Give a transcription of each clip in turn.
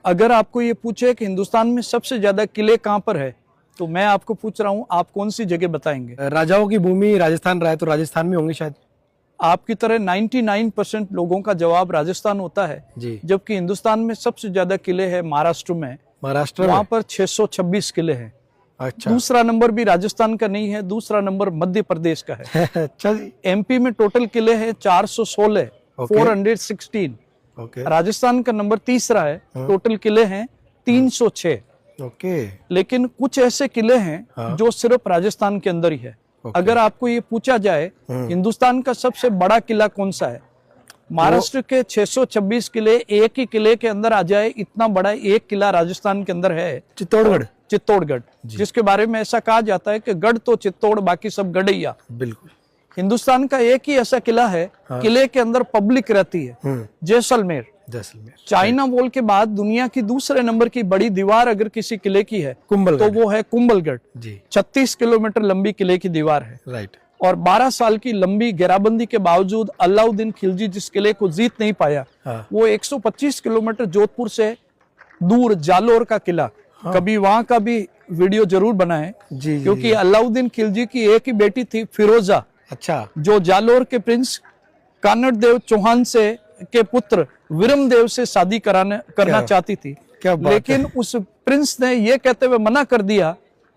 अगर आपको ये पूछे कि हिंदुस्तान में सबसे ज्यादा किले कहाँ पर है, तो मैं आपको पूछ रहा हूँ, आप कौन सी जगह बताएंगे? राजाओं की भूमि राजस्थान रहा है, तो राजस्थान में होंगे शायद। आपकी तरह 99% लोगों का जवाब राजस्थान होता है जी। जबकि हिंदुस्तान में सबसे ज्यादा किले हैं महाराष्ट्र में। महाराष्ट्र वहां में पर 626 किले हैं। अच्छा। दूसरा नंबर भी राजस्थान का नहीं है, दूसरा नंबर मध्य प्रदेश का है। अच्छा जी। एमपी में टोटल किले हैं 416, ओके। 416। ओके। राजस्थान का नंबर तीसरा है, टोटल किले हैं 306। ओके। लेकिन कुछ ऐसे किले हैं हाँ। जो सिर्फ राजस्थान के अंदर ही है। ओके। अगर आपको ये पूछा जाए हिंदुस्तान का सबसे बड़ा किला कौन सा है, महाराष्ट्र के 626 किले एक ही किले के अंदर आ जाए, इतना बड़ा एक किला राजस्थान के अंदर है, चित्तौड़गढ़। चित्तौड़गढ़, जिसके बारे में ऐसा कहा जाता है कि गढ़ तो चित्तौड़, बाकी सब गढ़ैया। बिल्कुल। हिंदुस्तान का एक ही ऐसा किला है, किले के अंदर पब्लिक रहती है, जैसलमेर। जैसलमेर। चाइना वॉल के बाद दुनिया की दूसरे नंबर की बड़ी दीवार अगर किसी किले की है कुंभलगढ़। तो वो है कुंभलगढ़ जी। 36 किलोमीटर लंबी किले की दीवार है। राइट। और 12 साल की लंबी घेराबंदी के बावजूद अलाउद्दीन खिलजी जिस किले को जीत नहीं पाया, वो 125 किलोमीटर जोधपुर से दूर जालोर का किला। कभी वहां का भी वीडियो जरूर बनाएं, जी, क्योंकि अलाउद्दीन खिलजी की एक ही बेटी थी फिरोजा। अच्छा। जो जालोर के प्रिंस कानड़ देव चौहान से के पुत्र विरम देव से शादी करना चाहती थी। क्या बात लेकिन उस प्रिंस ने ये कहते हुए मना कर दिया,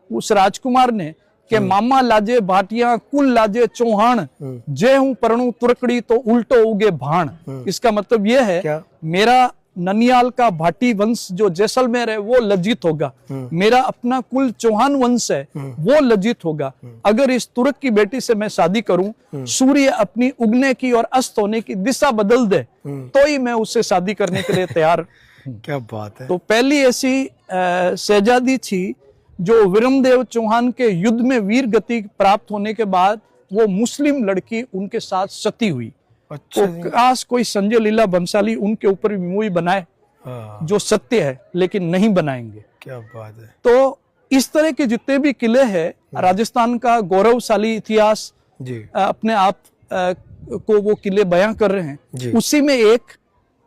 उस राजकुमार ने, कि मामा लाजे भाटिया कुल लाजे चौहान, जय हूं परणु तुरकड़ी तो उल्टो उगे भाण। इसका मतलब यह है क्या? मेरा ननियाल का भाटी वंश जो जैसलमेर है वो लज्जित होगा, मेरा अपना कुल चौहान वंश है वो लज्जित होगा अगर इस तुर्क की बेटी से मैं शादी करूं। सूर्य अपनी उगने की और अस्त होने की दिशा बदल दे तो ही मैं उससे शादी करने के लिए तैयार। क्या बात है। तो पहली ऐसी शहजादी थी जो विरमदेव चौहान के युद्ध में वीर गति प्राप्त होने के बाद वो मुस्लिम लड़की उनके साथ सती हुई। अच्छा। तो काश कोई संजय लीला बंसाली उनके ऊपर भी मूवी बनाए जो सत्य है, लेकिन नहीं बनाएंगे। क्या बात है। तो इस तरह के जितने भी किले हैं, राजस्थान का गौरवशाली इतिहास जी। अपने आप को वो किले बयां कर रहे हैं। उसी में एक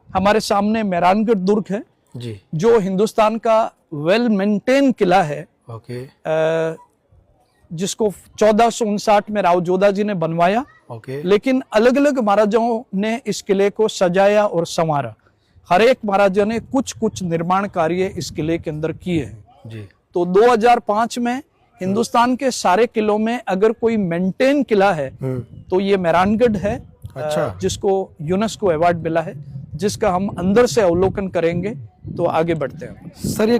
हमारे सामने मेहरानगढ़ दुर्ग है जी, जो हिंदुस्तान का वेल मेंटेन किला है। ओके। जिसको 1459 में राव जोधा जी ने बनवाया। ओके। लेकिन अलग अलग महाराजाओं ने इस किले को सजाया और संवारा। हर एक महाराजा ने कुछ कुछ निर्माण कार्य इस किले के अंदर किए हैं जी। तो 2005 में हिंदुस्तान के सारे किलों में अगर कोई मेंटेन किला है तो ये मेहरानगढ़ है। अच्छा। जिसको यूनेस्को अवार्ड मिला है, जिसका हम अंदर से अवलोकन करेंगे तो आगे बढ़ते हैं। सर ये